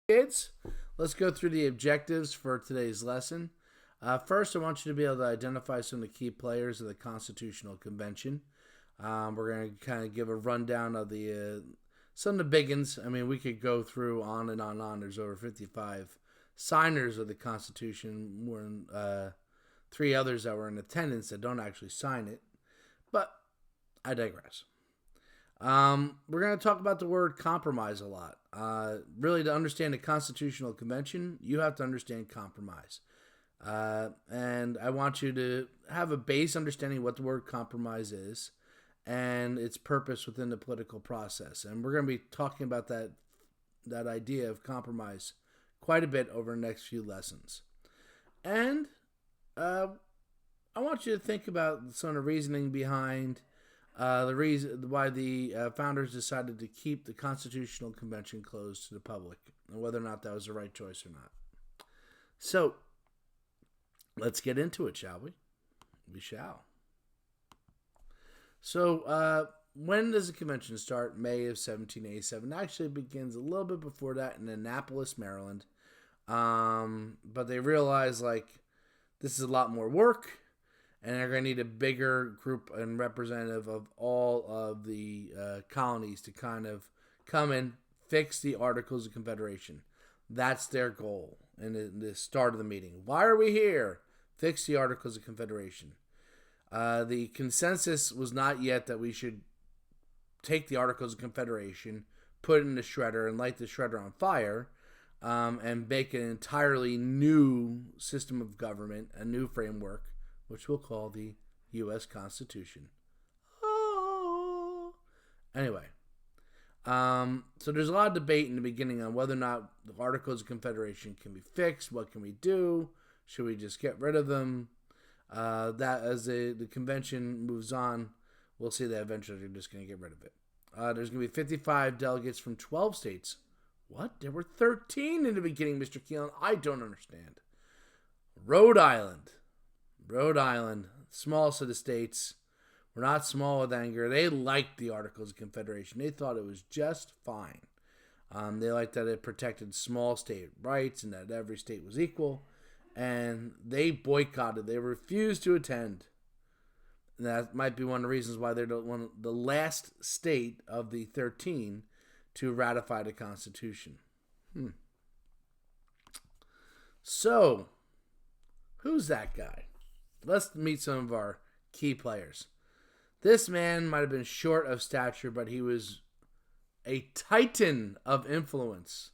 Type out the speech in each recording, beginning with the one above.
Kids, let's go through the objectives for today's lesson. First, I want you to be able to identify some of the key players of the Constitutional Convention. We're going to kind of give a rundown of the some of the big ones. I mean, we could go through on and on and on. There's over 55 signers of the Constitution, more than 3 others that were in attendance that don't actually sign it. But I digress. We're going to talk about the word compromise a lot. Really, to understand the Constitutional Convention, you have to understand compromise. And I want you to have a base understanding of what the word compromise is and its purpose within the political process. And we're going to be talking about that idea of compromise quite a bit over the next few lessons. And I want you to think about some of the reasoning behind the reason why the founders decided to keep the Constitutional Convention closed to the public, and whether or not that was the right choice or not. So, let's get into it, shall we? We shall. So, when does the convention start? May of 1787. Actually, it begins a little bit before that in Annapolis, Maryland. But they realized, this is a lot more work, and they're going to need a bigger group and representative of all of the colonies to kind of come and fix the Articles of Confederation. That's their goal in the start of the meeting. Why are we here? Fix the Articles of Confederation. The consensus was not yet that we should take the Articles of Confederation, put it in the shredder, and light the shredder on fire, and make an entirely new system of government, a new framework, which we'll call the U.S. Constitution. Oh. Anyway, so there's a lot of debate in the beginning on whether or not the Articles of Confederation can be fixed. What can we do? Should we just get rid of them? That as the convention moves on, we'll see that eventually they're just going to get rid of it. There's going to be 55 delegates from 12 states. What? There were 13 in the beginning, Mr. Keelan. I don't understand. Rhode Island, smallest of the states. We're not small with anger. They liked the Articles of Confederation. They thought it was just fine. They liked that it protected small state rights and that every state was equal. And they boycotted. They refused to attend. And that might be one of the reasons why they're the last state of the 13 to ratify the Constitution. So, who's that guy? Let's meet some of our key players. This man might have been short of stature, but he was a titan of influence.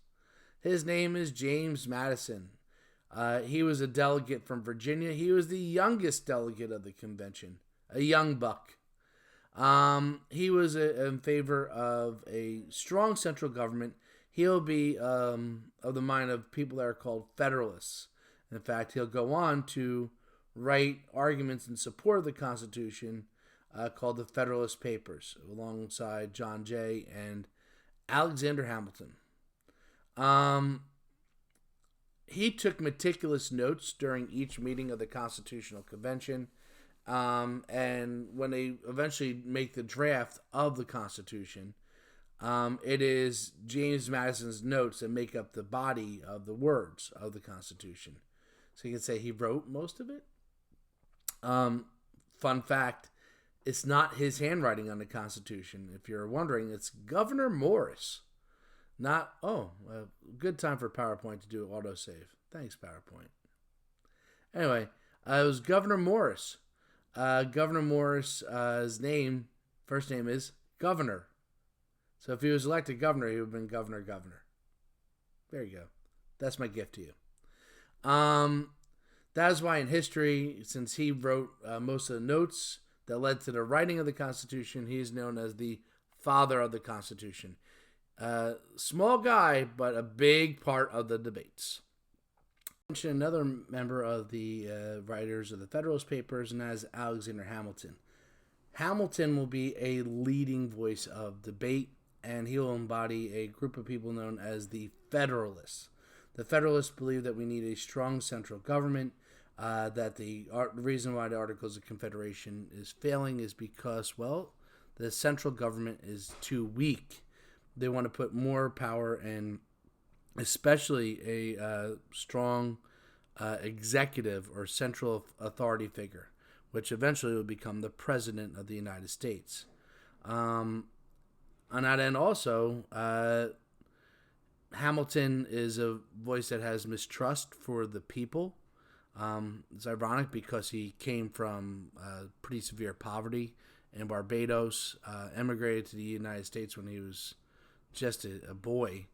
His name is James Madison. He was a delegate from Virginia. He was the youngest delegate of the convention, a young buck. He was in favor of a strong central government. He'll be of the mind of people that are called Federalists. In fact, he'll go on to write arguments in support of the Constitution called the Federalist Papers, alongside John Jay and Alexander Hamilton. He took meticulous notes during each meeting of the Constitutional Convention, and when they eventually make the draft of the Constitution, it is James Madison's notes that make up the body of the words of the Constitution. So you can say he wrote most of it. Fun fact, it's not his handwriting on the Constitution. If you're wondering, it's Governor Morris. Good time for PowerPoint to do autosave. Thanks, PowerPoint. Anyway, it was Governor Morris. Governor Morris, his first name is Governor. So if he was elected governor, he would have been Governor. There you go. That's my gift to you. That is why in history, since he wrote most of the notes that led to the writing of the Constitution, he is known as the father of the Constitution. Small guy, but a big part of the debates. Another member of the writers of the Federalist Papers, and that is Alexander Hamilton. Hamilton will be a leading voice of debate, and he will embody a group of people known as the Federalists. The Federalists believe that we need a strong central government, that the reason why the Articles of Confederation is failing is because, the central government is too weak. They want to put more power and especially a strong executive or central authority figure, which eventually would become the President of the United States. On that end, also, Hamilton is a voice that has mistrust for the people. It's ironic because he came from pretty severe poverty in Barbados, emigrated to the United States when he was just a boy,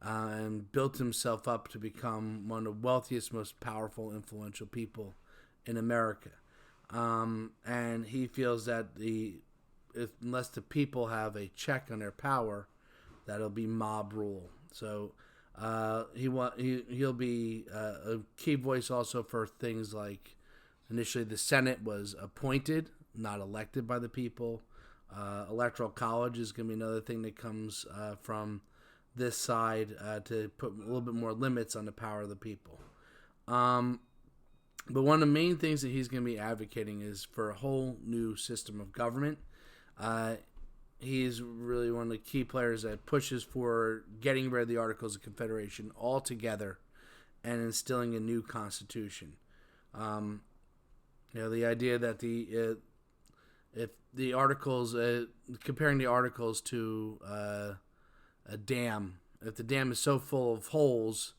and built himself up to become one of the wealthiest, most powerful, influential people in America. And he feels that unless the people have a check on their power, that'll be mob rule. So he'll be a key voice also for things like initially the Senate was appointed, not elected by the people. Electoral college is going to be another thing that comes from this side to put a little bit more limits on the power of the people. But one of the main things that he's going to be advocating is for a whole new system of government. He's really one of the key players that pushes for getting rid of the Articles of Confederation altogether and instilling a new constitution. The idea that if the articles, comparing the articles to a dam, if the dam is so full of holes,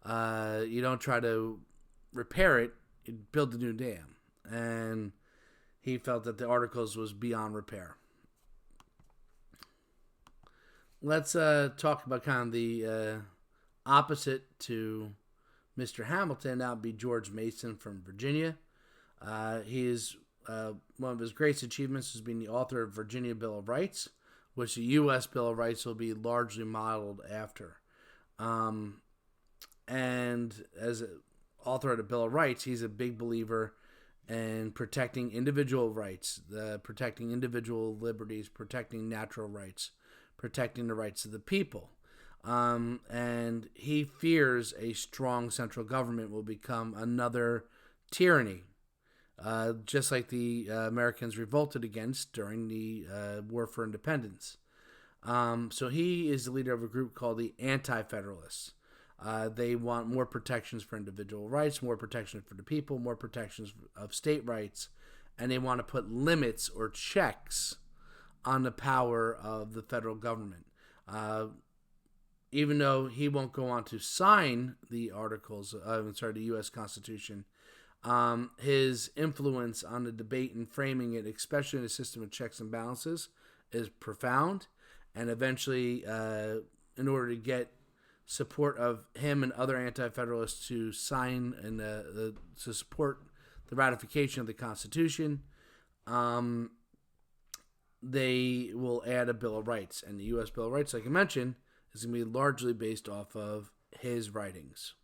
you don't try to repair it, you build a new dam. And he felt that the articles was beyond repair. Let's talk about kind of the opposite to Mr. Hamilton. That would be George Mason from Virginia. He is one of his greatest achievements has been the author of Virginia Bill of Rights, which the U.S. Bill of Rights will be largely modeled after. And as an author of the Bill of Rights, he's a big believer in protecting individual rights, protecting individual liberties, protecting natural rights, protecting the rights of the people. And he fears a strong central government will become another tyranny, just like the Americans revolted against during the War for Independence. So he is the leader of a group called the Anti-Federalists. They want more protections for individual rights, more protections for the people, more protections of state rights, and they want to put limits or checks on the power of the federal government. Even though he won't go on to sign the the U.S. Constitution, his influence on the debate and framing it, especially in a system of checks and balances, is profound. And eventually, in order to get support of him and other anti-federalists to sign and to support the ratification of the Constitution, they will add a Bill of Rights. And the U.S. Bill of Rights, like I mentioned, is going to be largely based off of his writings.